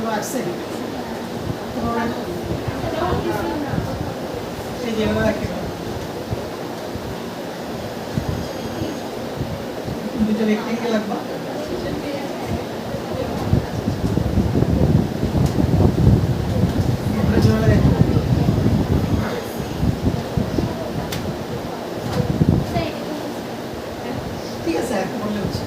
জন্য আসছে এই যেভাবে রাখি দুটো রেক্টেঙ্গেল লাগবে ঠিক আছে এক বললে হচ্ছে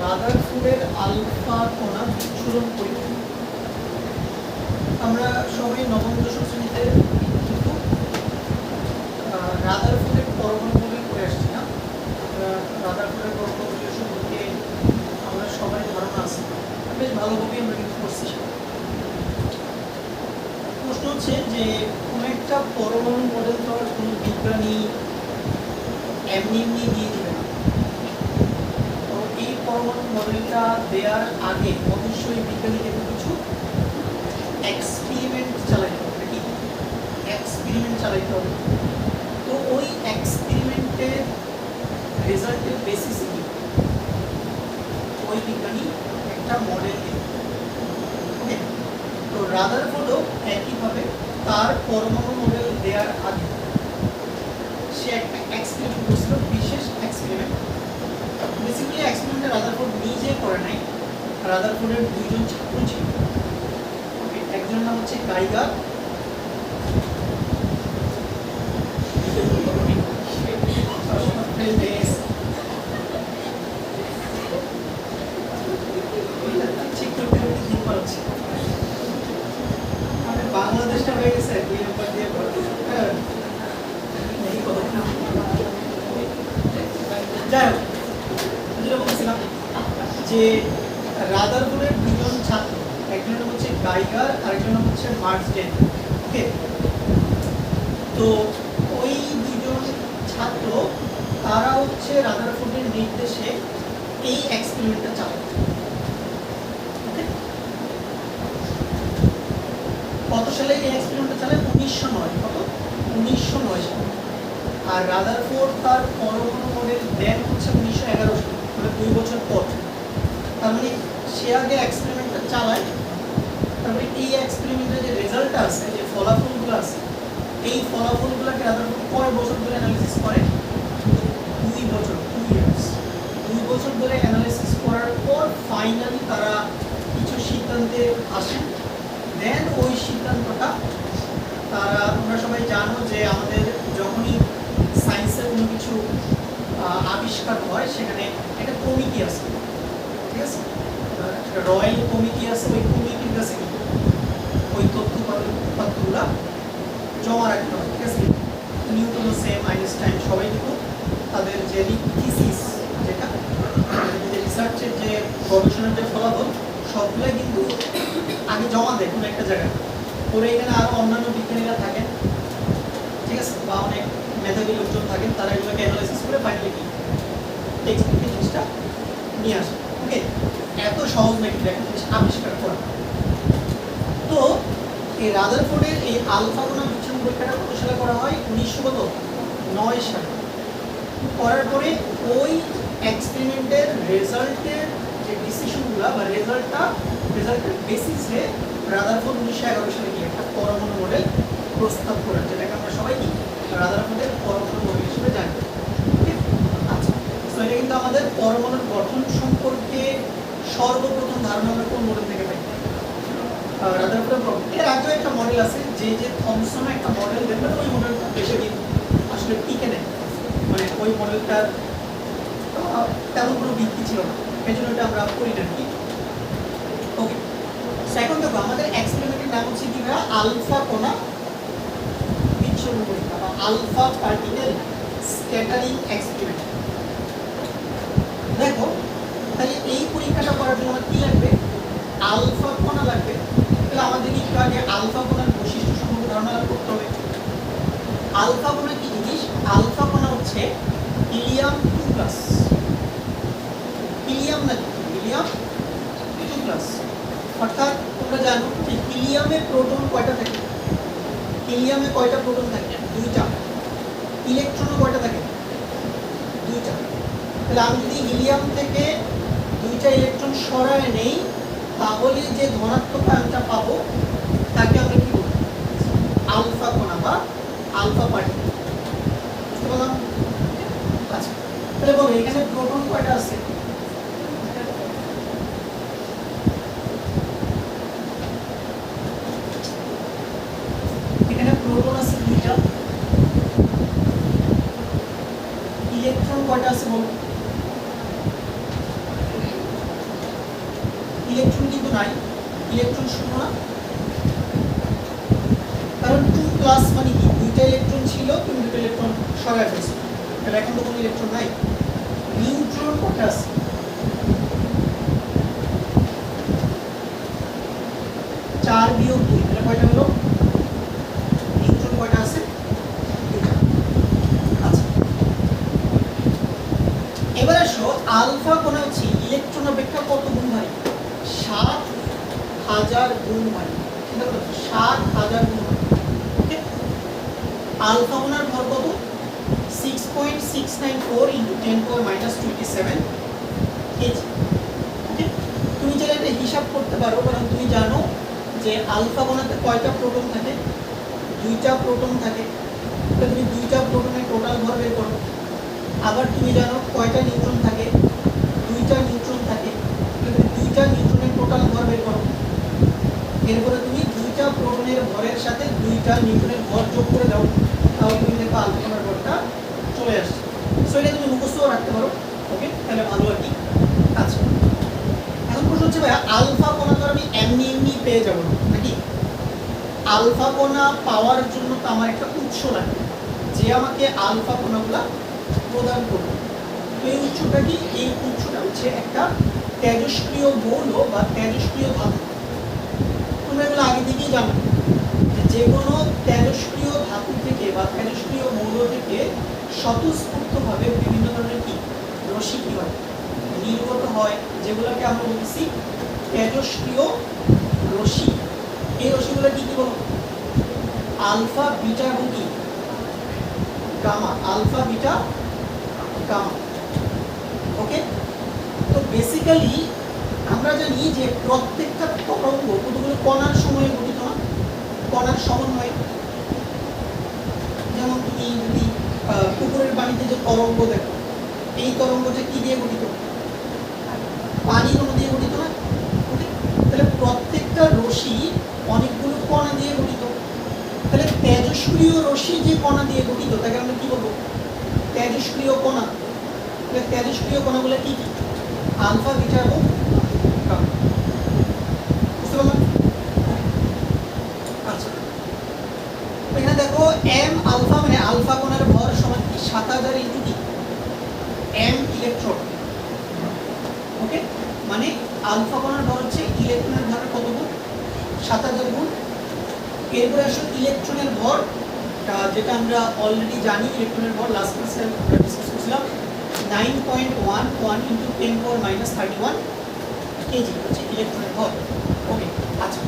রাদারফোর্ডের আলফা কণা বিচ্ছুরণ পরীক্ষা আমরা সবাই নবম দশম শ্রেণীতে কিন্তু রাদারফোর্ডের পরমাণু মডেল করে আসছি না রাদারফোর্ডের পরমাণু মডেল সম্পর্কে আমরা সবাই ধারণা আছে বেশ ভালোভাবেই আমরা কিন্তু করছি প্রশ্ন হচ্ছে যে কোনো একটা পরমাণু মডেল তো আর কোনো বিজ্ঞানী এমনি এমনি দিয়ে দিবে না পরমাণু মডেলটা দেওয়ার আগে অবশ্যই বিজ্ঞানীকে কিছু এক্সপেরিমেন্ট চালাইতে হবে কি এক্সপেরিমেন্ট চালাইতে হবে তো ওই এক্সপেরিমেন্টের রেজাল্টের বেসিসে কি ওই বিজ্ঞানী একটা মডেল দিবে ওকে তো রাদারফোর্ডও একইভাবে তার পরমাণু মডেল দেওয়ার আগে সে একটা এক্সপেরিমেন্ট করছিল বিশেষ এক্সপেরিমেন্ট বেসিক্যালি এক্সপেরিমেন্টটা রাদারফোর্ড নিজে করে নাই রাদারফোর্ডের দুইজন ছাত্র ছিল ওকে একজনের নাম হচ্ছে গাইগার বাংলাদেশটা হয়ে গেছে দুই নম্বর দিয়ে যাই হোক বলছিলাম যে রাদারফোর্ডের দুজন ছাত্র একজন হচ্ছে গাইগার আরেকজন হচ্ছে মার্সডেন ওকে তো ওই দুজন ছাত্র তারা হচ্ছে রাদারফোর্ডের নির্দেশে এই এক্সপেরিমেন্টটা চালায় ওকে কত সালে এই এক্সপেরিমেন্টটা চালায় 1909 কত 1909 সালে আর রাদারফোর্ড তার পরমাণু মডেল দেন হচ্ছে 1911 সালে মানে 2 বছর পর তার মানে সে আগে এক্সপেরিমেন্টটা চালায় তারপরে এই এক্সপেরিমেন্টের যে রেজাল্টটা আছে যে ফলাফলগুলো আছে এই ফলাফলগুলোকে রাদারফোর্ড কয় বছর ধরে অ্যানালিসিস করে 2 বছর 2 ইয়ার্স 2 বছর ধরে অ্যানালিসিস করার পর ফাইনালি তারা কিছু সিদ্ধান্তে আসেন দেন ওই সিদ্ধান্তটা তারা তোমরা সবাই জানো যে আমাদের যখনই সায়েন্সের কোনো কিছু আবিষ্কার হয় সেখানে একটা কমিটি আছে ঠিক আছে রয়্যাল কমিটি আছে ওই কমিটির কাছে ওই তথ্যগুলো জমা রাখতে হবে ঠিক আছে নিউটন সেম আইনস্টাইন সবাই কিন্তু তাদের যে থিসিস যেটা যে রিসার্চের যে গবেষণার যে ফলাফল সবগুলোই কিন্তু আগে জমা দেয় কোনো একটা জায়গায় পরে এখানে আরও অন্যান্য বিজ্ঞানীরা থাকেন ঠিক আছে বা অনেক মেধাবী লোকজন থাকেন তারা এগুলোকে অ্যানালাইসিস করে ফাইনালি কি টেক্সটবুকে জিনিসটা নিয়ে আসে ওকে এত সহজ নাকি একটা জিনিস আবিষ্কার করা তো এই রাদারফোর্ডের এই আলফা কণা বিচ্ছুরণ পরীক্ষাটা কত সালে করা হয় 1909 সালে করার পরে ওই এক্সপেরিমেন্টের রেজাল্টের যে ডিসিশনগুলো বা রেজাল্টের বেসিসে রাদারফোর্ড 1911 সালে গিয়ে একটা পরমাণু মডেল প্রস্তাব করেন যেটাকে আমরা সবাই কি রাদারফোর্ডের পরমাণু মডেল হিসেবে জানি আচ্ছা তো এটা কিন্তু আমাদের পরমাণুর গঠন সম্পর্কে সর্বপ্রথম ধারণা আমরা কোন মডেল থেকে পাই রাদারফোর্ডের এর আগে একটা মডেল আছে যে থমসন একটা মডেল দেখবেন ওই মডেলটা বেশি দিন আসলে টিকে নেয় মানে ওই মডেলটার তেমন কোনো ভিত্তি ছিল না, এই জন্য এটা আমরা করি না কি। ওকে, এখন দেখো আমাদের এক্সপেরিমেন্টের নাম হচ্ছে কি ভাইয়া, আলফা কণা বিচ্ছুরণ পরীক্ষা বা আলফা পার্টিকেল স্ক্যাটারিং এক্সপেরিমেন্ট। দেখো তাহলে এই পরীক্ষাটা করার জন্য আমার কি লাগবে, আলফা কণা লাগবে। তাহলে আমাদের একটু আগে আলফা কণার বৈশিষ্ট্য সম্পর্কে ধারণা লাভ করতে হবে। আলফা কণা কি জিনিস, আলফা কণা হচ্ছে হিলিয়াম 2+, হিলিয়াম না হিলিয়াম 2+, অর্থাৎ তোমরা জানো যে হিলিয়ামে প্রোটন কয়টা থাকে, হিলিয়ামে কয়টা প্রোটন থাকে, 2টা। ইলেকট্রনও কয়টা থাকে, 2টা। তাহলে আমি যদি হিলিয়াম থেকে 2টা ইলেকট্রন সরায় নেই, তাহলে যে ধনাত্মক আয়নটা পাবো তাকে আমরা কি বলবো, আলফা কণা বা আলফা পার্টিকেল। বুঝতে পারলাম? আচ্ছা, তাহলে বলো এখানে প্রোটন কয়টা আছে, এখানে প্রোটন আছে 2টা। ইলেকট্রন কয়টা আছে বলো, ইলেকট্রন কিন্তু নাই, ইলেকট্রন শূন্য না, কারণ 2+ মানে কি, 2টা ইলেকট্রন ছিল তুমি 2টা ইলেকট্রন সরায় ফেলছো, তাহলে এখন তো কোনো ইলেকট্রন নাই। নিউট্রন কয়টা আছে, 4 - 2, তাহলে কয়টা হলো, নিউট্রন কয়টা আছে, 2টা। আচ্ছা, এবার আসো আলফা কণা হচ্ছে ইলেকট্রন অপেক্ষা কত গুণ ভারী, 7000 গুণ ভারী। চিন্তা করো 7000 গুণ ভারী। ওকে, আলফা কণার ভর কত, 6.694 × 10⁻27 কেজি। ওকে, তুমি চাইলে এটা হিসাব করতে পারো, কারণ তুমি জানো যে আলফা কণাতে কয়টা প্রোটন থাকে, 2টা প্রোটন থাকে। তাহলে তুমি 2টা প্রোটনের টোটাল ভর বের করো। আবার তুমি জানো কয়টা নিউট্রন থাকে, 2টা নিউট্রন থাকে। তাহলে তুমি 2টা নিউট্রনের টোটাল ভর বের করো। এরপরে তুমি 2টা প্রোটনের ভরের সাথে 2টা নিউট্রনের ভর যোগ করে দাও, তাহলে তুমি দেখো আলফা কণার ভরটা চলে আসছে। সো এটা তুমি মুখস্থও রাখতে পারো। ওকে, তাহলে ভালো আর কি। আচ্ছা, এখন প্রশ্ন হচ্ছে ভাইয়া আলফা কণা তো আমি এমনি এমনি পেয়ে যাবো না নাকি, আলফা কণা পাওয়ার জন্য তো আমার একটা উৎস লাগবে যে আমাকে আলফা কণাগুলা প্রদান করবে। তো এই উৎসটা কি, এই উৎসটা হচ্ছে একটা তেজস্ক্রিয় মৌল বা তেজস্ক্রিয় ধাতু। তোমরা এগুলো আগে থেকেই জানো যে কোনো তেজস্ক্রিয় ধাতু থেকে বা তেজস্ক্রিয় মৌল থেকে স্বতঃস্ফূর্তভাবে বিভিন্ন ধরনের কি রশ্মি কি হয়, নির্গত হয়, যেগুলোকে আমরা বলতেছি তেজস্ক্রিয় রশ্মি। এই রশ্মিগুলো কি কি বলো, আলফা, বিটা এবং কি গামা, আলফা, বিটা, গামা। ওকে, তো বেসিক্যালি আমরা জানি যে প্রত্যেকটা তরঙ্গ কতগুলো কণার সময়ে গঠিত না, কণার সমন্বয়ে। যেমন তুমি যদি পুকুরের পানিতে যে তরঙ্গ দেখো, এই তরঙ্গটা কি দিয়ে গঠিত, পানির অণু দিয়ে গঠিত না। ওকে, তাহলে প্রত্যেকটা রশ্মি অনেকগুলো কণা দিয়ে গঠিত। তাহলে তেজস্ক্রিয় রশ্মি যে কণা দিয়ে গঠিত তাকে আমরা কি বলবো, তেজস্ক্রিয় কণা। তাহলে তেজস্ক্রিয় কণাগুলো কি কি, আলফা, বিটা এবং গামা। বুঝতে পারলাম? আচ্ছা, এখানে দেখো m আলফা মানে আলফা কণার ভর সমান কি 7000 × কি m ইলেকট্রন। ওকে, মানে আলফা কণার ভর হচ্ছে ইলেকট্রনের ভরের কত গুণ, 7000 গুণ। এরপরে আসো ইলেকট্রনের ভর, যেটা আমরা অলরেডি জানি, ইলেকট্রনের ভর লাস্ট ক্লাসে আমরা ডিসকাস করেছিলাম 9.11 × 10⁻31 কেজি হচ্ছে ইলেকট্রনের ভর। ওকে, আচ্ছা,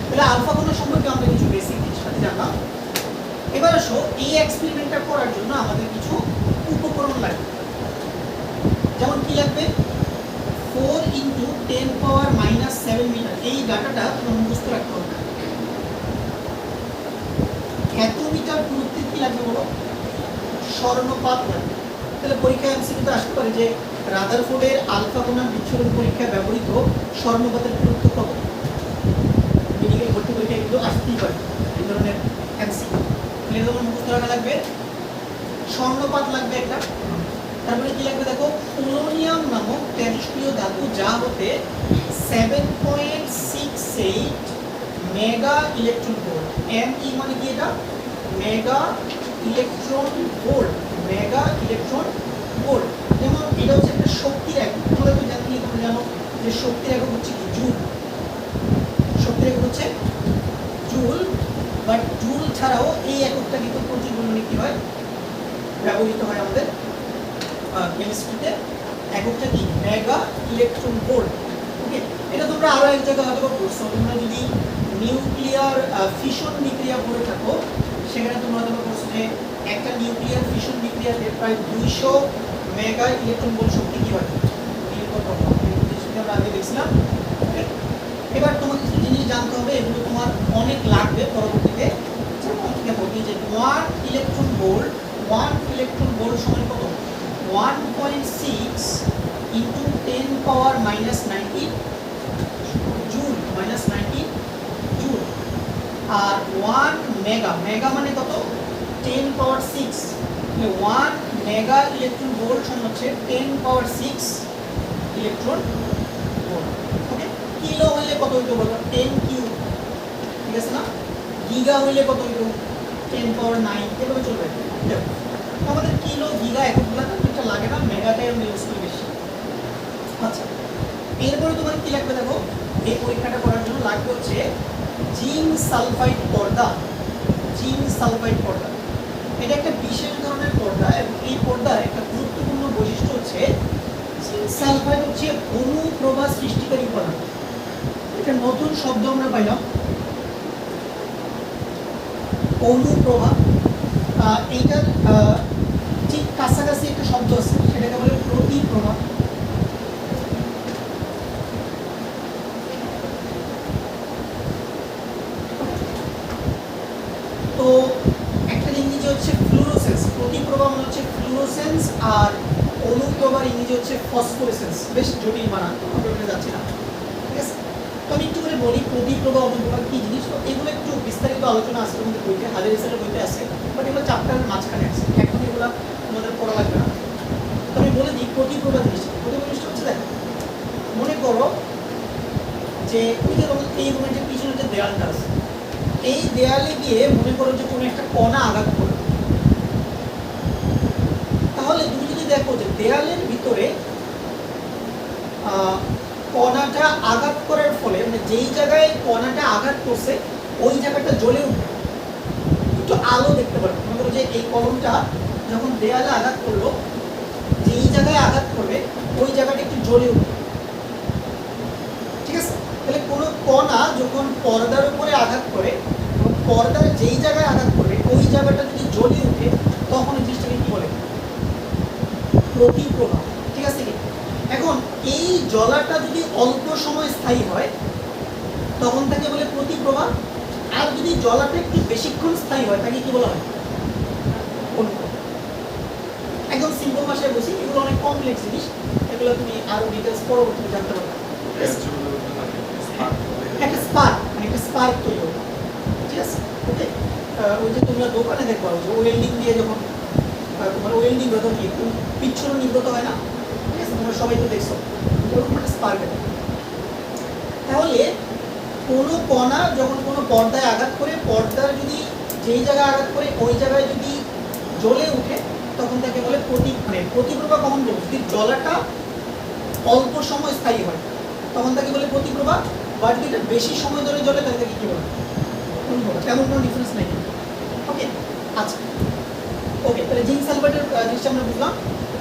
তাহলে আলফা কণা সম্পর্কে আমরা কিছু বেসিক জিনিসপাতি জানলাম। এবার আসো এই এক্সপেরিমেন্টটা করার জন্য আমাদের কিছু উপকরণ লাগবে। যেমন কি লাগবে, 4 × 10⁻⁷ মিটার। এই ডাটাটা তোমার মুখস্থ রাখতে হবে। হেক্টোমিটার দূরত্বে কি লাগবে বলো, স্বর্ণপাত লাগবে। তাহলে পরীক্ষায় এমসিকিউতে আসতে পারে যে রাদারফোর্ডের আলফা কণার বিচ্ছুরণ পরীক্ষায় ব্যবহৃত স্বর্ণপাতের দূরত্ব কত। মেডিকেল ভর্তি পরীক্ষায় এগুলো আসতেই পারে এই ধরনের এমসিকিউ। তাহলে তোমার মুখস্থ রাখা লাগবে, স্বর্ণপাত লাগবে একটা, তারপরে কি লাগবে দেখো, পোলোনিয়াম নামক তেজস্ক্রিয় ধাতু যা হতে 7.68 মেগা ইলেকট্রন ভোল্ট, ME মানে কি এটা, mega electron volt, mega electron volt. যেমন এটা হচ্ছে একটা শক্তির একক, তোমরা তো জানো যে শক্তির একক হচ্ছে কি, জুল। শক্তির একক হচ্ছে জুল, বাট জুল ছাড়াও এই এককটা কিন্তু প্রচুর পরিমাণে কি হয়, ব্যবহৃত হয় আমাদের কেমিস্ট্রিতে। এককটা কি, মেগা ইলেকট্রন ভোল্ট। ওকে, এটা তোমরা আরো এক জায়গায় হয়তো পড়ছো, তোমরা যদি নিউক্লিয়ার ফিশন বিক্রিয়া করে থাকো সেখানে তোমরা হয়তো পড়ছো যে একটা নিউক্লিয়ার ফিশন বিক্রিয়াতে প্রায় 200 মেগা ইলেকট্রন ভোল্ট শক্তি কি হয় নির্গত হয়। আমরা আগে দেখছিলাম। এবার তোমাকে কিছু জিনিস জানতে হবে, এগুলো তোমার অনেক লাগবে পরবর্তীতে। যেমন দেখো এই যে 1 ইলেকট্রন ভোল্ট সমান কত, 1.6 ইনটু 10 পাওয়ার -19 জুল, -19 জুল। আর 1 মেগা মানে কত, 10 পাওয়ার 6, 1 মেগা ইলেকট্রন ভোল্ট সমান হচ্ছে 10 পাওয়ার 6 ইলেকট্রন ভোল্ট। ওকে, কিলো হইলে কত হইতো বলো, 10 কিউ, ঠিক আছে না? গিগা হইলে কত হইতো, 10 পাওয়ার 9, এভাবে চলবে। দেখো আমাদের কিলো গিগা এককগুলো তো এটা লাগে না, মেগাটাই আমরা ইউজ করি বেশি। আচ্ছা, এরপরে তোমার কি লাগবে দেখো, এই পরীক্ষাটা করার জন্য লাগবে হচ্ছে জিঙ্ক সালফাইড পর্দা। জিঙ্ক সালফাইড পর্দা এটা একটা বিশেষ ধরনের পর্দা, এবং এই পর্দার একটা গুরুত্বপূর্ণ বৈশিষ্ট্য হচ্ছে জিঙ্ক সালফাইড হচ্ছে অনুপ্রভা সৃষ্টিকারী উপাদান। এটা নতুন শব্দ আমরা পাইলাম, অনুপ্রভা। এইটার ঠিক কাছাকাছি একটা শব্দ আছে, সেটাকে বলে প্রতিপ্রভা। তো একটা ইংরেজি হচ্ছে ফ্লুরোসেন্স, প্রতিপ্রভা মানে হচ্ছে ফ্লুরোসেন্স, আর অনুপ্রভার ইংরেজি হচ্ছে ফসফোরেসেন্স। বেশ জটিল বানান, আমরা ওখানে যাচ্ছি না, ঠিক আছে? তো আমি একটু করে বলি প্রতিপ্রভা অনুপ্রভা কি জিনিস। তো এগুলো একটু বিস্তারিত আলোচনা আছে তোমাদের বইতে, হাজার রিসার্চের বইতে আছে, বাট এগুলো চ্যাপ্টারের মাঝখানে আছে, এখন এগুলো তোমাদের পড়া লাগবে না। তো আমি বলে দিই প্রতিপ্রভা জিনিসটা। প্রতিপ্রভা জিনিসটা হচ্ছে দেখো, মনে করো যে ওই যে এই রুমের পিছনে যে দেয়ালটা আছে, এই দেয়ালে গিয়ে মনে করো যে কোনো একটা কণা আঘাত করো, তাহলে তুমি যদি দেখো যে দেয়ালের ভিতরে কণাটা আঘাত করার ফলে, মানে যেই জায়গায় কণাটা আঘাত করছে ওই জায়গাটা জ্বলে উঠবে, একটু আলো দেখতে পারবে। মনে করো যে এই কলমটা যখন দেয়ালে আঘাত করলো, যেই জায়গায় আঘাত করবে ওই জায়গাটা একটু জ্বলে উঠবে, ঠিক আছে? তাহলে কোনো কণা যখন পর্দার উপরে আঘাত করে, পর্দার যেই জায়গায় আঘাত করবে ওই জায়গাটা যদি জ্বলে উঠে, তখন এই জিনিসটাকে কি বলে, প্রতিপ্রভা, ঠিক আছে কি? এখন এই জ্বলাটা যদি অল্প সময় স্থায়ী হয় তখন তাকে বলে প্রতিপ্রভা, আর যদি জ্বলাটা একটু বেশিক্ষণ স্থায়ী হয় তাকে কি বলা হয়, অনুপ্রভা। একদম সিম্পল ভাষায় বলছি, এগুলো অনেক কমপ্লেক্স জিনিস, এগুলো তুমি আরো ডিটেলস পরবর্তীতে জানতে পারবে। একটা স্পার্ক, মানে একটা স্পার্ক তৈরি হবে, ঠিক আছে? ওকে, ওই যে তোমরা দোকানে দেখবা যে ওয়েল্ডিং দিয়ে যখন তোমার ওয়েল্ডিং যখন কি পিচ্ছন্ন নির্গত হয় না, ঠিক আছে? তোমরা সবাই তো দেখছো, ওরকম একটা স্পার্ক আছে। তাহলে কোনো কণা যখন কোনো পর্দায় আঘাত করে, পর্দার যদি যেই জায়গায় আঘাত করে ওই জায়গায় যদি জ্বলে উঠে, তখন তাকে বলে প্রতিপ্রভা। কখন বলবো, যদি জ্বলাটা অল্প সময় স্থায়ী হয় তখন তাকে বলে প্রতিপ্রভা, বা যদি এটা বেশি সময় ধরে জ্বলে তাহলে তাকে কি বলে, অনুপ্রভা। তেমন কোনো ডিফারেন্স নেই। ওকে, আচ্ছা, ওকে, তাহলে জিঙ্ক সালফাইডের জিনিসটা আমরা বুঝলাম,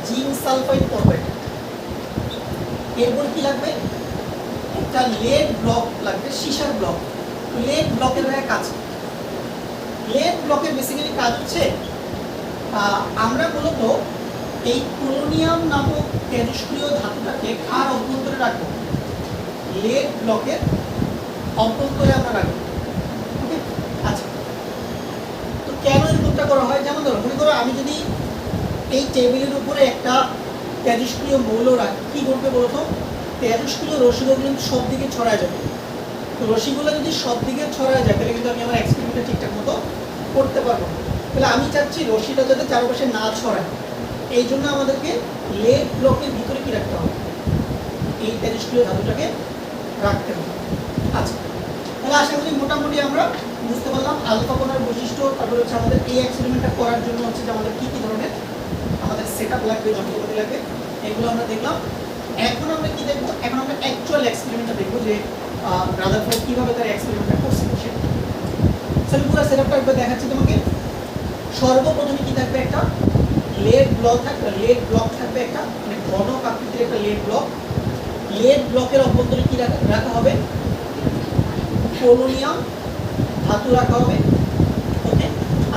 জিঙ্ক সালফাইড পর্দা। এরপর কি লাগবে, একটা লেড ব্লক লাগবে, সীসার ব্লক। লেড ব্লকের কাজ, লেড ব্লকের বেসিক্যালি কাজ হচ্ছে আমরা মূলত এই পোলোনিয়াম নামক তেজস্ক্রিয় ধাতুটাকে কার অভ্যন্তরে রাখবো, লেড ব্লকের অভ্যন্তরে আমরা রাখবো। ওকে, আচ্ছা, তো কেন এরকমটা করা হয়, যেমন ধরো মনে করো আমি যদি এই টেবিলের উপরে একটা তেজস্ক্রিয় মৌল রাখি, কি করবে বলতো, তেজস্ক্রিয় রশ্মিগুলো কিন্তু সব দিকে ছড়ায় যাবে। তো রশ্মিগুলো যদি সব দিকে ছড়ায় যায় তাহলে কিন্তু আমি আমার এক্সপেরিমেন্টটা ঠিকঠাক মতো করতে পারবো না। তাহলে আমি চাচ্ছি রশ্মিটা যাতে চারপাশে না ছড়ায়, এই জন্য আমাদেরকে লেড ব্লকের ভিতরে কি রাখতে হবে, এই তেজস্ক্রিয় ধাতুটাকে রাখতে হবে। আচ্ছা, তাহলে আশা করি মোটামুটি আমরা বুঝতে পারলাম আলফা কণার বৈশিষ্ট্য। তারপরে হচ্ছে আমাদের এই এক্সপেরিমেন্টটা করার জন্য হচ্ছে যে আমাদের কি কি ধরনের আমাদের সেটআপ লাগবে, যন্ত্রপাতি লাগবে, এগুলো আমরা দেখলাম। এখন আমরা কি দেখব, এখন আমরা অ্যাকচুয়াল এক্সপেরিমেন্টটা দেখব যে রাদারফোর্ড কিভাবে তার এক্সপেরিমেন্টটা করছে। সেটা পুরো সেটআপটা একবার দেখাচ্ছি তোমাকে। সর্বপ্রথমে কি থাকবে, একটা লেড ব্লক থাকবে, একটা মানে ঘন আকৃতির একটা লেড ব্লক। লেড ব্লকের অভ্যন্তরে কি রাখা হবে, পোলোনিয়াম ধাতু রাখা হবে। ওকে,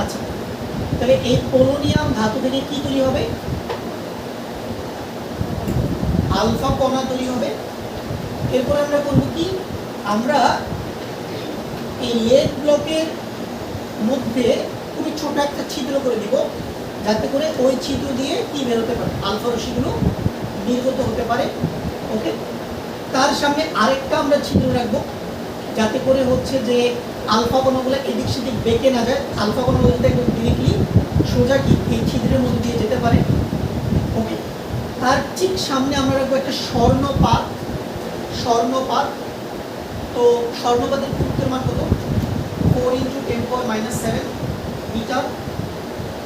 আচ্ছা, তাহলে এই পোলোনিয়াম ধাতু থেকে কি তৈরি হবে, আলফা কণা তৈরি হবে। এরপর আমরা করব কি, আমরা এই লেড ব্লকের মধ্যে খুবই ছোট একটা ছিদ্র করে দিব, যাতে করে ওই ছিদ্র দিয়ে কি বেরোতে পারে, আলফা রশ্মিগুলো নির্গত হতে পারে। ওকে, তার সামনে আরেকটা আমরা ছিদ্র রাখবো, যাতে করে হচ্ছে যে আলফা কণাগুলো এদিক সেদিক বেঁকে না যায়, আলফা কণাগুলো যাতে একদম ডিরেক্টলি সোজা কি এই ছিদ্রের মধ্যে দিয়ে যেতে পারে। ওকে, তার ঠিক সামনে আমরা রাখবো একটা স্বর্ণপাত। তো স্বর্ণপাতের গুরুত্বের মান কত, 4 × 10⁻⁷ মিটার।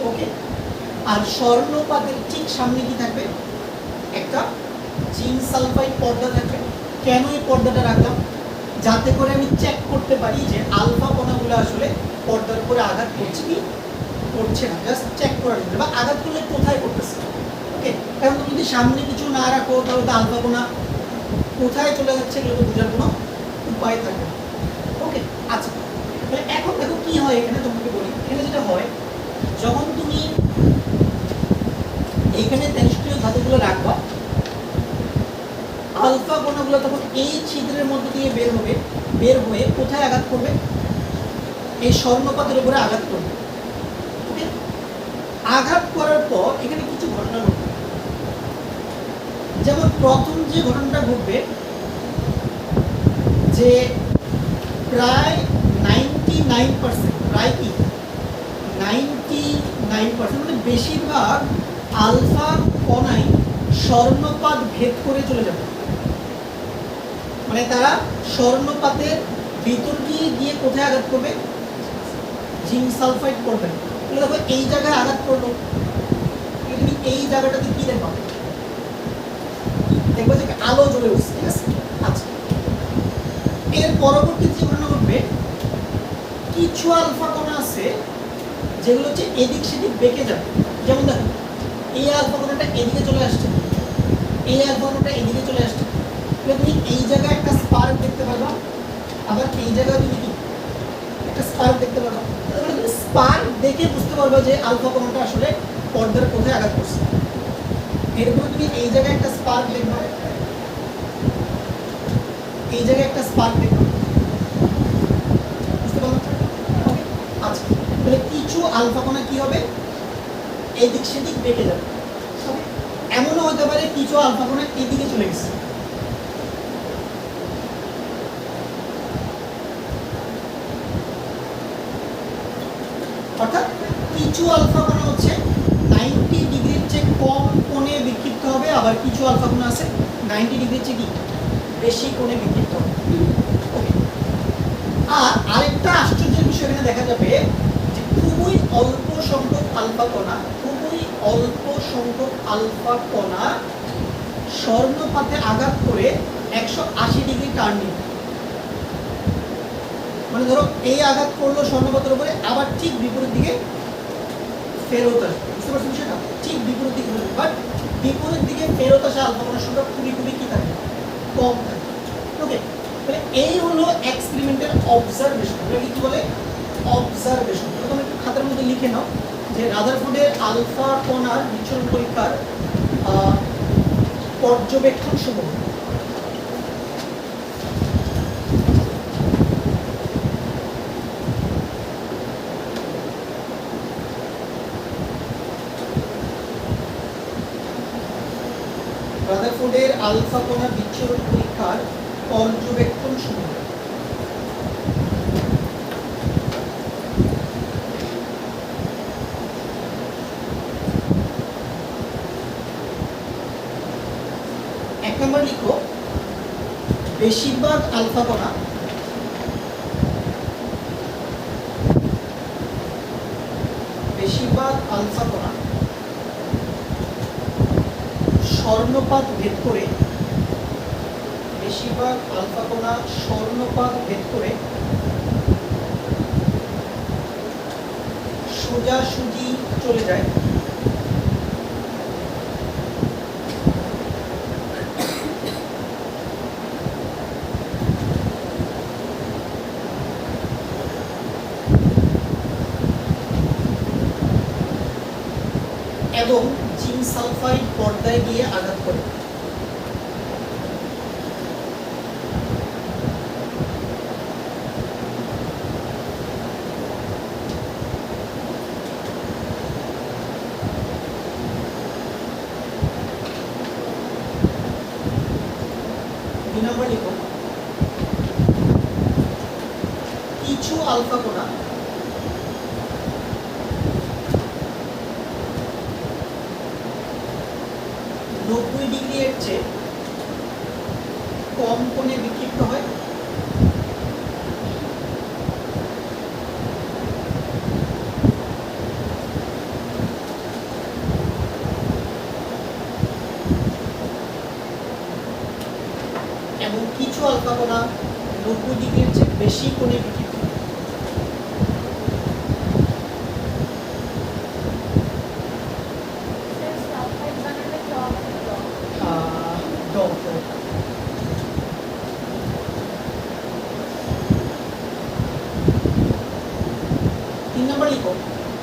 ওকে, আর স্বর্ণপাতের ঠিক সামনে কি থাকবে, একটা জিঙ্ক সালফাইড পর্দা থাকবে। কেন এই পর্দাটা রাখলাম, যাতে করে আমি চেক করতে পারি যে আলফা কণাগুলো আসলে পর্দার উপরে আঘাত করছে কি করছে না, জাস্ট চেক করার জন্য, বা আঘাত করলে কোথায় করতেছে। ওকে, কারণ তুমি যদি সামনে কিছু না রাখো তাহলে তো আলফা কণা কোথায় চলে যাচ্ছে এগুলো বোঝার কোনো উপায় থাকবে না। ওকে, আচ্ছা, তাহলে এখন দেখো কি হয় এখানে, তোমাকে বলি। এখানে যেটা হয়, যখন তুমি এইখানে তেজস্ক্রিয় ধাতুগুলো রাখবা, আলফা কণাগুলো তখন এই ছিদ্রের মধ্যে দিয়ে বের হয়ে কোথায় আঘাত করবে, এই স্বর্ণপাতের উপরে আঘাত করবে। ওকে, আঘাত করার পর এখানে কিছু ঘটনা ঘটবে। যেমন প্রথম যে ঘটনাটা ঘটবে, যে প্রায় 99%, প্রায় কি 99%, মানে বেশিরভাগ আলফা কণাই স্বর্ণপাত ভেদ করে চলে যাবে। মানে তারা স্বর্ণপাতের ভিতর দিয়ে গিয়ে কোথায় আঘাত করবে, জিঙ্ক সালফাইড করবে। তাহলে দেখো এই জায়গায় আঘাত করলো, তুমি এই জায়গাটাতে কি দেখবা, দেখবো যে আলো জ্বলে উঠছে। ঠিক আছে, আচ্ছা, এর পরবর্তী যে ঘটনা ঘটবে, কিছু আলফা কণা আছে যেগুলো হচ্ছে এদিক সেদিক বেঁকে যাবে। যেমন দেখো এই আলফা কণাটা এদিকে চলে আসছে, এই আলফা কণাটা এদিকে চলে আসছে। তুমি এই জায়গায় একটা স্পার্ক দেখতে পারবা, আবার এই জায়গায় তুমি কি একটা স্পার্ক দেখতে পারবা। তাহলে তুমি স্পার্ক দেখে বুঝতে পারবা যে আলফা কণাটা আসলে পর্দার কোথায় আঘাত করছে। এরপর তুমি এই জায়গায় একটা স্পার্ক দেখবা, এই জায়গায় একটা স্পার্ক দেখবা, বুঝতে পারলাম। আচ্ছা, তাহলে কিছু আলফা কণা কি হবে, এদিক সেদিক বেঁকে যাবে। এমনও হতে পারে কিছু আলফা কণা এদিকে চলে গেছে। অর্থাৎ কিছু আলফা কণা হচ্ছে 90 ডিগ্রির চেয়ে কম কোণে বিক্ষিপ্ত হবে, আবার কিছু আলফা কণা আছে 90 ডিগ্রির চেয়ে কি বেশি কোণে বিক্ষিপ্ত হবে। আর আরেকটা আশ্চর্যের বিষয় এখানে দেখা যাবে যে খুবই অল্প সংখ্যক আলফা কণা স্বর্ণপাতে আঘাত করে 180 ডিগ্রি টার্ন নিবে। মানে ধরো এই আঘাত করলো স্বর্ণপাতের উপরে, আবার ঠিক বিপরীত দিকে ফেরত আসবে। বুঝতে পারছো বিষয়টা, ঠিক বিপরীত দিকে, বাট বিপরীত দিকে ফেরত আসা আলফা কণার সংখ্যা খুবই কি থাকে, কম থাকে। ওকে, তাহলে এই হলো এক্সপেরিমেন্টের অবজারভেশন। এটাকে কি বলে, অবজারভেশন। তুমি একটু খাতার মধ্যে লিখে নাও যে রাদারফোর্ডের আলফা কণার বিচরণ পরীক্ষার পর্যবেক্ষণ সমূহ। রাদারফোর্ডের আলফা কণার বিচ্ছুরণ পরীক্ষার পর্যবেক্ষণ সমূহ। নম্বর লিখো বেশিরভাগ আলফা কণা স্বর্ণপাত ভেদ করে সোজাসুজি চলে যায় এবং জিঙ্ক সালফাইড পর্দায় গিয়ে আঘাত করে। দুই নম্বর লিখো কিছু আলফা কণা এর চেয়ে কম কোণে বিক্ষিপ্ত হয় এবং কিছু আলফা কণা 90 ডিগ্রির চেয়ে বেশি কোণে বিক্ষিপ্ত হয়।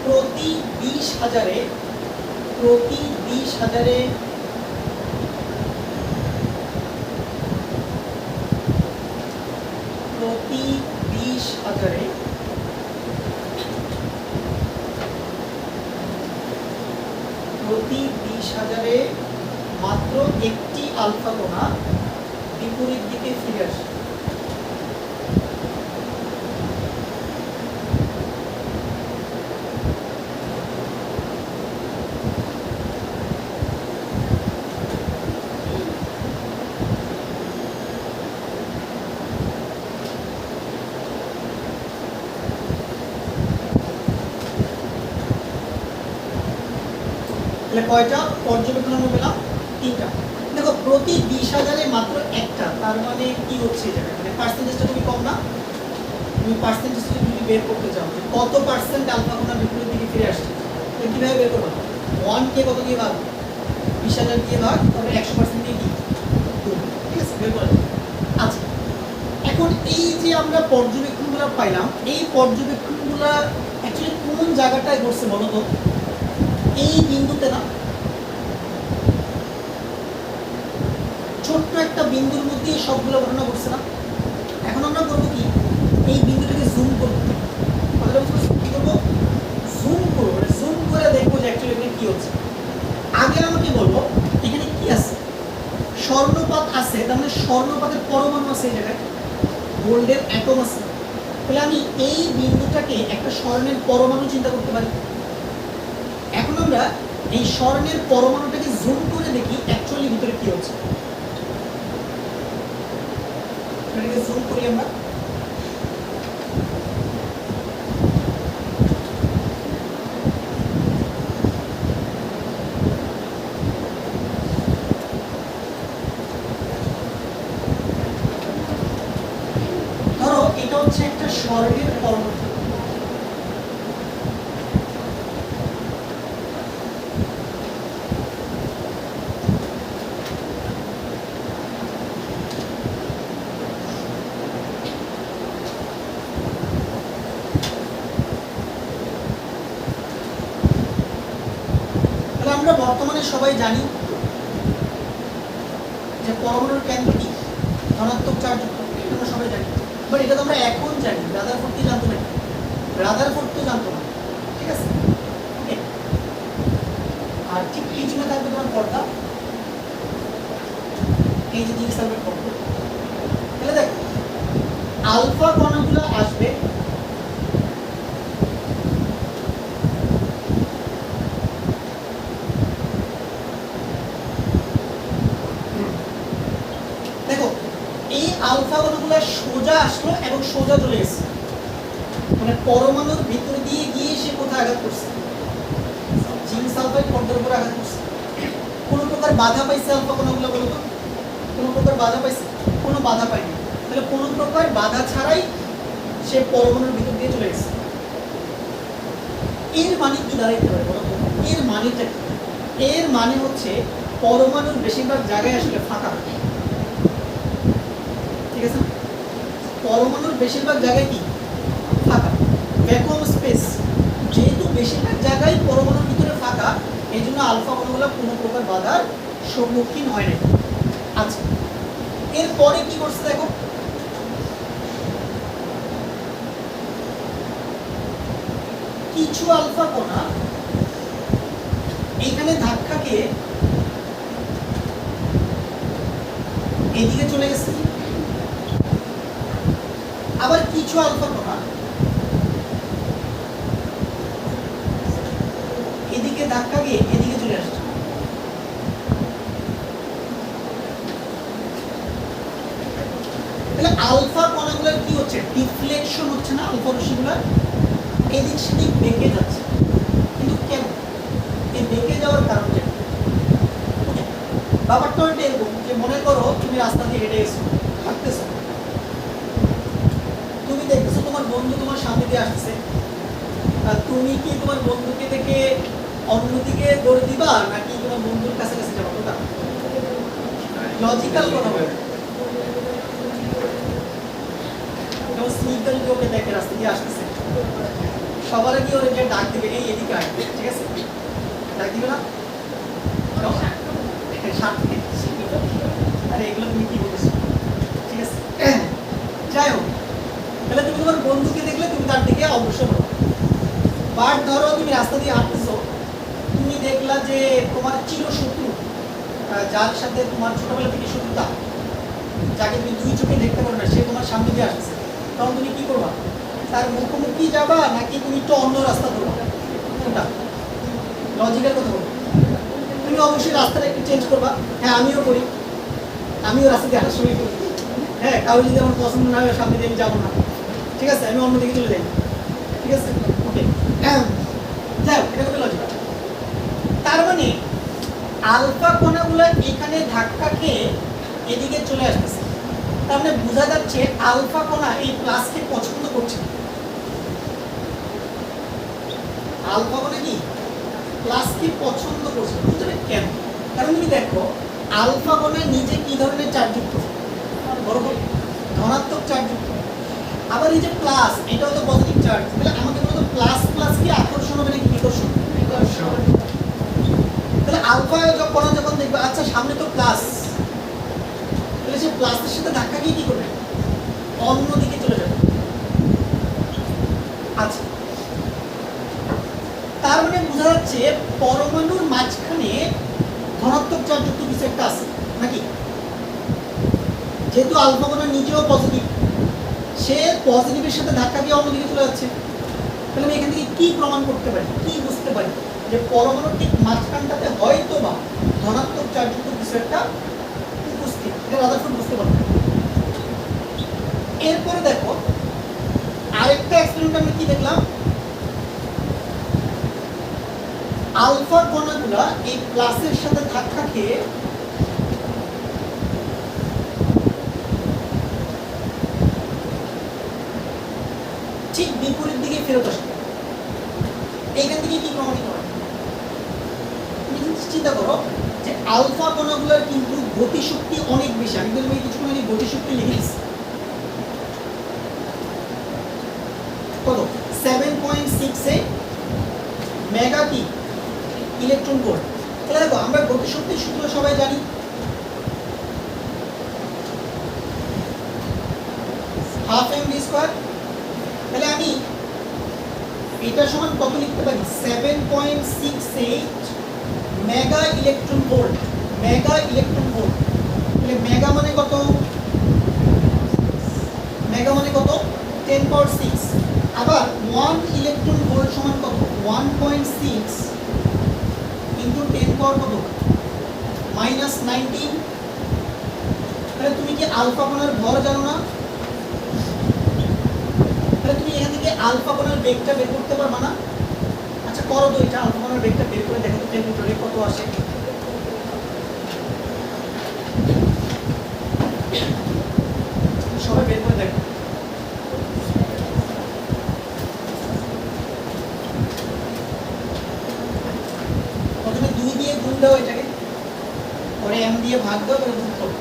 প্রতি 20,000-এ প্রতি 20,000-এ মাত্র একটি আলফা কণা বিপরীত দিকে ফিরে আসে। কয়টা পর্যবেক্ষণ আমরা পেলাম? 3টা। দেখো প্রতি 20,000-এ মাত্র একটা, তার মানে কি হচ্ছে এটা? মানে পার্সেন্টেজটা খুবই কম না? তুমি পার্সেন্টেজটা যদি বের করতে চাও কত পার্সেন্ট আলফা কণা বিপরীত দিকে ফিরে আসছে, তুমি কিভাবে বের করবে? 1 কে কত দিয়ে ভাগ? 20,000 দিয়ে ভাগ, তাহলে 100% দিয়ে কি? ঠিক আছে, বের করে। আচ্ছা, এখন এই যে আমরা পর্যবেক্ষণগুলো পাইলাম, এই পর্যবেক্ষণগুলো অ্যাকচুয়ালি কোন জায়গাটায় ঘটছে বলো তো? এই বিন্দুতে না, ছোট্ট একটা বিন্দুর মধ্যে সবগুলো ঘটনা ঘটছে না। এখন আমরা করবো কি, এই বিন্দুটাকে জুম করবো। কি করবো? জুম করবো, জুম করে দেখবো যে অ্যাকচুয়ালি এখানে কি হচ্ছে। আগে আমাকে বলবো এখানে কি আছে? স্বর্ণপাত আছে, তার মানে স্বর্ণপাতের পরমাণু আছে এই জায়গায়, গোল্ডের অ্যাটম আছে। তাহলে আমি এই বিন্দুটাকে একটা স্বর্ণের পরমাণু চিন্তা করতে পারি। এখন আমরা এই স্বর্ণের পরমাণুটাকে জুম করে দেখি অ্যাকচুয়ালি ভিতরে কি হচ্ছে। এটাকে জুম করি আমরা। ধরো এটা হচ্ছে একটা স্বর্ণের পরমাণু। আমরা বর্তমানে সবাই জানি যে পরমাণুর কেন্দ্র কি? ধনাত্মক চার্জযুক্ত, এটা আমরা সবাই জানি। বাট এটা তো আমরা এখন জানি, রাদারফোর্ড কি জানতো না? রাদারফোর্ড তো জানতো না, ঠিক আছে? আর ঠিক পিছনে থাকবে তোমার পর্দা, এই যে জিঙ্ক সালফেট পর্দা। তাহলে দেখ আলফা কণাগুলো আসবে আলফা কণাগুলো সোজা আসলো এবং সোজা চলে গেছে, মানে পরমাণুর ভিতর দিয়ে গিয়ে সে কোথায় আঘাত করছে, জিঙ্ক সালফাইড পর্দার উপর আঘাত করছে। কোনো প্রকার বাধা পাইছে আলফা কণাগুলো, বলো তো কোনো প্রকার বাধা পাইছে? কোনো বাধা পায়নি। তাহলে কোনো প্রকার বাধা ছাড়াই সে পরমাণুর ভিতর দিয়ে চলে গেছে। এর মানে কি দাঁড়াইতে পারে বলো তো? এর মানেটা কি? এর মানে হচ্ছে পরমাণুর বেশিরভাগ জায়গায় আসলে ফাঁকা, ঠিক আছে? পরমাণুর বেশিরভাগ জায়গায় কি ফাঁকা, ভ্যাকুয়াম স্পেস। যেহেতু বেশিরভাগ জায়গায় পরমাণুর ভিতরে ফাঁকা, এই জন্য আলফা কণাগুলো কোনো প্রকার বাধার সম্মুখীন হয় না। আচ্ছা, এরপরে কি করছে দেখো, কিছু আলফা কণা এখানে ধাক্কা খেয়ে এদিকে চলে গেছে, আবার কিছু আলফা কণা এদিকে ধাক্কা গিয়ে এদিকে চলে আসছে। তাহলে আলফা কণাগুলোর কি হচ্ছে, ডিফ্লেকশন হচ্ছে না, আলফা রশ্মিগুলোর এদিক সেদিক বেঁকে যাচ্ছে। কিন্তু কেন এই বেঁকে যাওয়ার কারণটা? ব্যাপারটা হচ্ছে এরকম যে মনে করো তুমি রাস্তা দিয়ে হেঁটে এসো, হাঁটতেছো, তুমি দেখতেছো তোমার বন্ধু তোমার সামনে দিয়ে আসছে, তুমি কি তোমার বন্ধুকে দেখে অন্যদিকে দৌড় দিবা নাকি তোমার বন্ধুর কাছে কাছে যাবো? ওটা লজিক্যাল কথা বলে। যেমন স্নিগ্ধা যদি ওকে দেখে রাস্তা দিয়ে আসতেছে, সবার আগে ওর যে ডাক দিবে, এই এদিকে আসবে, ঠিক আছে? ডাক দিবে না? আরে এগুলো তুমি কি বলছো, ঠিক আছে? যাই হোক, তাহলে তুমি তোমার বন্ধুকে দেখলে তুমি তার দিকে অবশ্যই বলো। বাট ধরো তুমি রাস্তা দিয়ে হাঁটতেছো, তুমি দেখলা যে তোমার চিরশত্রু, যার সাথে তোমার ছোটবেলা থেকে শত্রুতা, যাকে তুমি দুই চোখে দেখতে পারো না, সে তোমার সামনে দিয়ে আসতেছে, তখন তুমি কি করবা? তার মুখোমুখি যাবা নাকি তুমি একটু অন্য রাস্তা ধরবা? কোনটা লজিক্যাল কথা বলো? তুমি অবশ্যই রাস্তাটা একটু চেঞ্জ করবা। হ্যাঁ, আমিও করি, আমিও রাস্তা দিয়ে হাঁটার সময় করি। হ্যাঁ, কারো যদি আমার পছন্দ না হয় সামনে দিয়ে আমি যাবো না, ঠিক আছে, আমি অন্যদিকে চলে যাই, ঠিক আছে? ওকে, যাই হোক, এটা হবে লজিক্যাল। তার মানে আলফা কণাগুলো এখানে ধাক্কা খেয়ে এদিকে চলে আসতেছে, তার মানে বোঝা যাচ্ছে আলফা কণা এই প্লাসকে পছন্দ করছে। আলফা কণা কি প্লাসকে পছন্দ করছে, বুঝতে কেন? কারণ তুমি দেখো আলফা কণা নিজে কি ধরনের চার্জযুক্ত, বরাবর ধনাত্মক চার্জযুক্ত। আবার এই যে প্লাস, এটা হলো পজিটিভ চার্জ। তাহলে আমাকে বলতো প্লাস প্লাস কি আকর্ষণ হবে নাকি বিকর্ষণ? তাহলে আলফা কণা যখন দেখবে আচ্ছা সামনে তো প্লাস, তাহলে সে প্লাসের সাথে ধাক্কা গিয়ে কি করবে? অন্যদিকে চলে যাবে। আচ্ছা, তার মানে বোঝা যাচ্ছে পরমাণুর মাঝখানে ধনাত্মক চার্জযুক্ত কিছু একটা আছে নাকি? যেহেতু আলফা কণা নিজেও পজিটিভ, সে পজিটিভের সাথে ধাক্কা দিয়ে অন্যদিকে চলে যাচ্ছে। তাহলে আমি এখান থেকে কি প্রমাণ করতে পারি, কি বুঝতে পারি? যে পরমাণুর ঠিক মাঝখানটাতে হয়তো বা ধনাত্মক চার্জযুক্ত কিছু একটা উপস্থিত। এটা রাদারফোর্ড বুঝতে পারবে। এরপরে দেখো আরেকটা এক্সপেরিমেন্ট আমরা কি দেখলাম, আলফা কণাগুলা এই প্লাসের সাথে ধাক্কা খেয়ে ঠিক বিপরীত দিকে ফেরত আসবে। এইখান থেকে কি প্রমাণিত হয়? তুমি চিন্তা করো যে আলফা কণাগুলোর কিন্তু গতিশক্তি অনেক বেশি। আমি তোমাকে কিছুক্ষণ আগে গতিশক্তি লিখেছি কত, 7.68 মেগা কি ইলেকট্রন ভোল্ট। তাহলে দেখো আমরা গতিশক্তির সূত্র সবাই জানি, হাফ এম ভি স্কয়ার। তাহলে আমি এটা সমান কত লিখতে পারি? 7.68 mega electron volt. Mega electron volt, তাহলে মেগা মানে কত? মেগা মানে কত? 10 পাওয়ার 6। আবার 1 ইলেকট্রন ভোল্ট সমান কত? 1.6 ইনটু 10 পাওয়ার কত? -19 তাহলে তুমি কি আলফা কোণের ভর জানো না? তাহলে তুমি এখান থেকে আলফা কোণের বেগটা বের করতে পারবা না? আচ্ছা করো তো, এটা আলফা কোণের বেগটা বের করে দেখো তো ক্যালকুলেটরে কত আসে। সবাই বের করে দেখো। প্রথমে 2 দিয়ে গুণ দাও এটাকে, পরে m দিয়ে ভাগ দাও, পরে যোগ করো।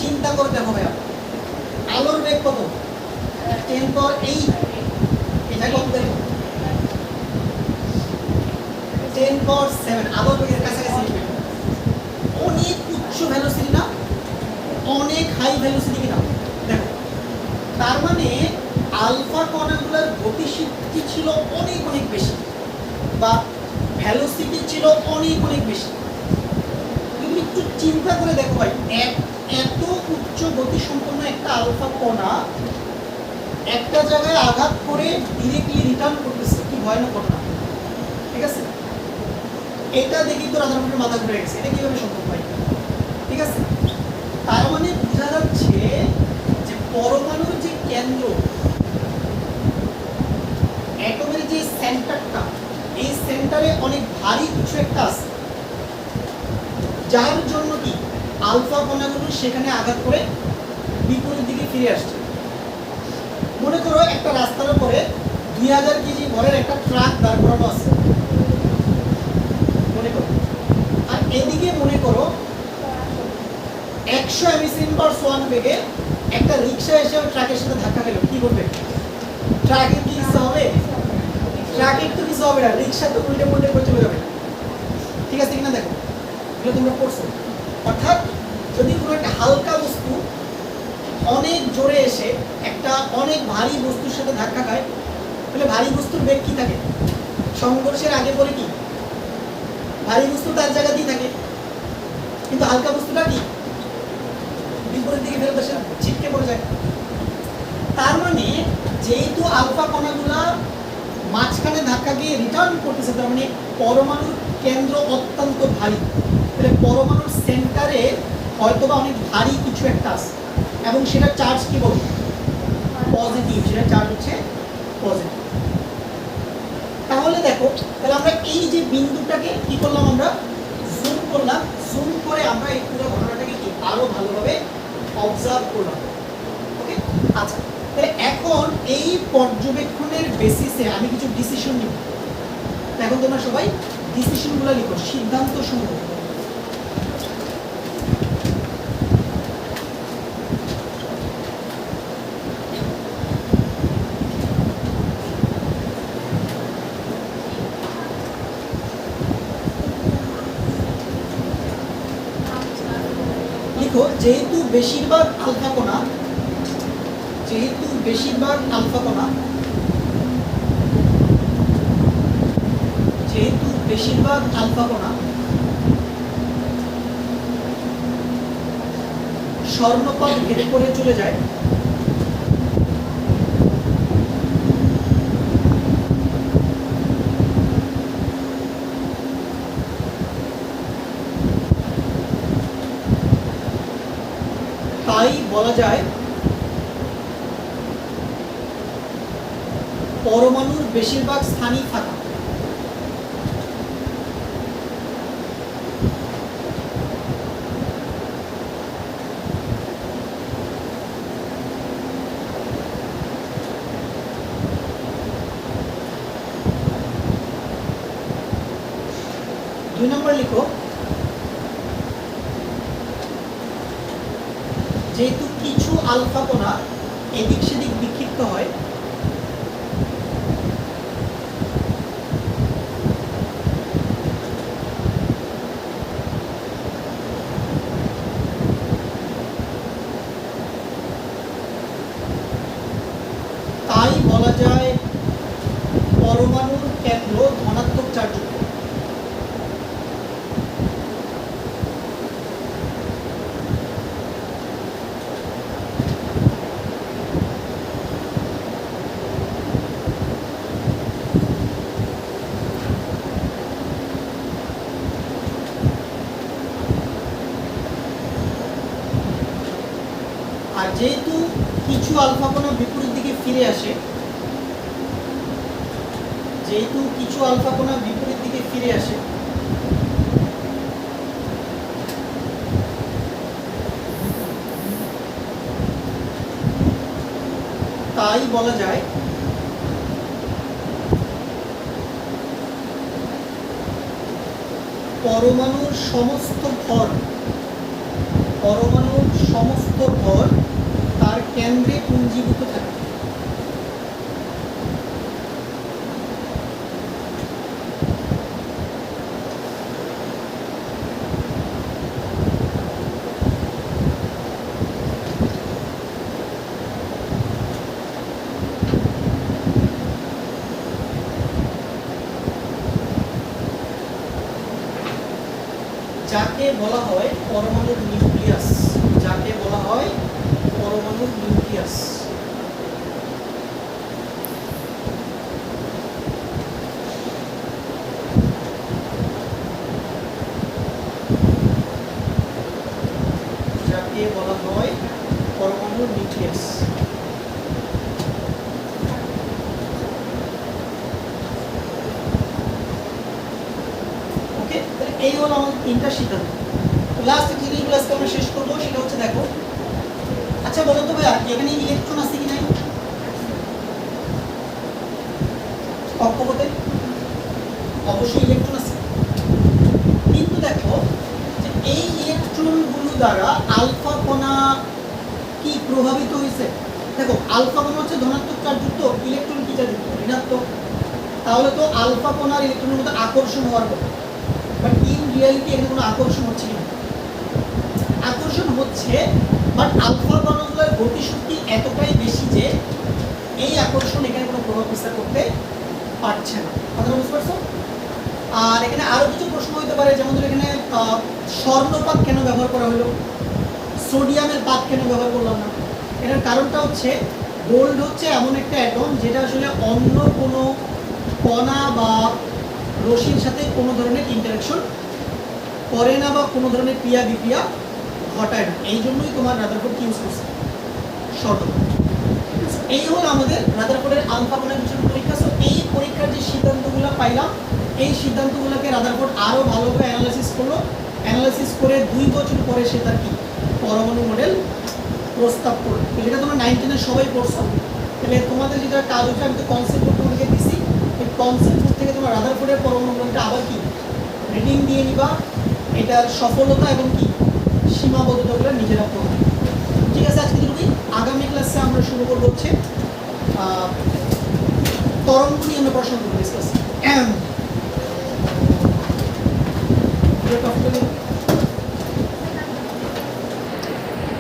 চিন্তা করে দেখো ভাইয়া, আলোর বেগ কত? 10 পাওয়ার 8। এটা কত দেখো? 10 পাওয়ার 7। আলোর বেগের কাছাকাছি। অনেক উচ্চ ভেলোসিটি না? অনেক হাই ভেলোসিটি কিনা? দেখো, তার মানে আলফা কণাগুলোর গতিশক্তি ছিল অনেক অনেক বেশি, বা ভেলোসিটি ছিল অনেক অনেক বেশি। তুমি একটু চিন্তা করে দেখো ভাই, এত উচ্চ গতি সম্পন্ন একটা আলফা কণা একটা জায়গায় আঘাত করে ডিরেক্টলি রিটার্ন করতেছে, কি ভয়ানক ঘটনা। ঠিক আছে, এটা দেখি তো রাধারমণের মাথা ঘুরে গেছে, এটা কিভাবে সম্ভব ভাই? ঠিক আছে, তার মানে বোঝা যাচ্ছে যে পরমাণুর যে কেন্দ্র, অ্যাটমের যে সেন্টারটা, এই সেন্টারে অনেক ভারী কিছু একটা আছে, যার জন্য কি আলফা কণাগুলো সেখানে আঘাত করে বিপরীত দিকে ফিরে আসছে। মনে করো একটা রাস্তার উপরে 2000 কেজি ভরের একটা ট্রাক দাঁড় করানো আছে, মনে করো, আর এদিকে মনে করো 100 mph বেগে একটা রিক্সা এসে ওই ট্রাকের সাথে ধাক্কা খেলো, কি করবে? ট্রাকের কি কিছু হবে? ট্রাকের তো কিছু হবে না, রিক্সা তো উল্টে পুল্টে করে চলে যাবে। ঠিক আছে কিনা দেখো, এগুলো তোমরা পড়ছো। অর্থাৎ যদি কোনো একটা হালকা বস্তু অনেক জোরে এসে একটা অনেক ভারী বস্তুর সাথে ধাক্কা খায়, তাহলে ভারী বস্তুর বেগ কি থাকে? সংঘর্ষের আগে পরে কি ভারী বস্তু তার জায়গাতেই থাকে, কিন্তু হালকা বস্তুটা কি বিপরীত দিকে ফেরত আসে, ছিটকে পড়ে যায়। তার মানে যেহেতু আলফা কণাগুলা মাঝখানে ধাক্কা গিয়ে রিটার্ন করতেছে, তার মানে পরমাণুর কেন্দ্র অত্যন্ত ভারী, তাহলে পরমাণুর সেন্টারে হয়তোবা অনেক ভারী কিছু একটা আছে, এবং সেটা চার্জ কি বলবো? পজিটিভ। সেটা চার্জ হচ্ছে পজিটিভ। তাহলে দেখো, তাহলে আমরা এই যে বিন্দুটাকে কি করলাম? আমরা জুম করলাম, জুম করে আমরা এই পুরো ঘটনাটাকে কি আরো ভালোভাবে অবজার্ভ করলাম। ওকে, আচ্ছা, তাহলে এখন এই পর্যবেক্ষণের বেসিসে আমি কিছু ডিসিশন নিব। এখন তোমরা সবাই ডিসিশনগুলো লিখো, সিদ্ধান্ত সমূহ। যেহেতু বেশিরভাগ আলফা কণা স্বর্ণপথ ভেদ করে চলে যায়, তাই বলা যায় পরমাণুর বেশিরভাগ স্থানই ফাঁকা। দুই নম্বর লিখো, যেহেতু কিছু আলফা কণা এদিক সেদিক বিক্ষিপ্ত হয়, তাই বলা যায় পরমাণুর কেন্দ্র ধনাত্মক চার্জযুক্ত। আর যেহেতু কিছু আলফা কণা বিপরীত দিকে ফিরে আসে, তাই বলা যায় পরমাণুর সমস্ত ভর তার কেন্দ্রে পুঞ্জীভূত থাকে। যাকে বলা হয় পরমাণুর নিউক্লিয়াস। ওকে, এই হলো আমাদের তিনটা সিদ্ধান্ত। লাস্ট যেগুলো আজকে আমরা শেষ করবো সেটা হচ্ছে, দেখো, আচ্ছা বলো তো ভাইয়া, এখানে ইলেকট্রন আছে কি নাই কক্ষপথে? অবশ্যই ইলেকট্রন আছে, কিন্তু দেখো যে এই ইলেকট্রনগুলো দ্বারা আলফা কণা কি প্রভাবিত হয়েছে? দেখো, আলফা কণা হচ্ছে ধনাত্মক চার্জযুক্ত, ইলেকট্রন কি চার্জযুক্ত? ঋণাত্মক। তাহলে তো আলফা কণার ইলেকট্রনের মধ্যে আকর্ষণ হওয়ার কথা, বাট ইন রিয়ালিটি এখানে কোনো আকর্ষণ হচ্ছে না। আকর্ষণ হচ্ছে, বাট আলফা কণাগুলোর গতিশক্তি এতটাই বেশি যে এই আকর্ষণ এখানে কোনো প্রভাব বিস্তার করতে পারছে না। কথা বুঝতে পারছো? আর এখানে আরো কিছু প্রশ্ন হতে পারে, যেমন ধর এখানে স্বর্ণপাত কেন ব্যবহার করা হলো, সোডিয়ামের পাত কেন ব্যবহার করলাম না? এটার কারণটা হচ্ছে গোল্ড হচ্ছে এমন একটা অ্যাটম যেটা আসলে অন্য কোনো কণা বা রশ্মির সাথে কোনো ধরনের ইন্টারাকশন করে না বা কোনো ধরনের ক্রিয়া বিক্রিয়া ঘটায় না। এই জন্যই তোমার রাদারফোর্ড ইউজ করছে স্বর্ণপাত। এই হলো আমাদের রাদারফোর্ডের আলফা কণার কিছু পরীক্ষা। সো এই পরীক্ষার যে সিদ্ধান্তগুলো পাইলাম, এই সিদ্ধান্তগুলোকে রাদারফোর্ড আরও ভালোভাবে অ্যানালাইসিস করলো। অ্যানালাইসিস করে 2 বছর পরে সে তার কি পরমাণু মডেল প্রস্তাব করলো। যেটা তোমরা 9-10 সবাই পড়ছো। তাহলে তোমাদের যেটা কাজ হচ্ছে, আমি তো কনসেপ্ট বুক তোমাকে দিছি, এই কনসেপ্ট বুক থেকে তোমরা রাদারফোর্ডের পরমাণু মডেলটা আবার কি রিডিং দিয়ে নিবা, এটার সফলতা এবং কি সীমাবদ্ধতাগুলো নিজেরা পড়বে। ঠিক আছে, আজকে যদি আগামী ক্লাসে আমরা শুরু করবো হচ্ছে তরঙ্গ নিয়ে আমরা পড়াশোনা করবো ডিসকাস।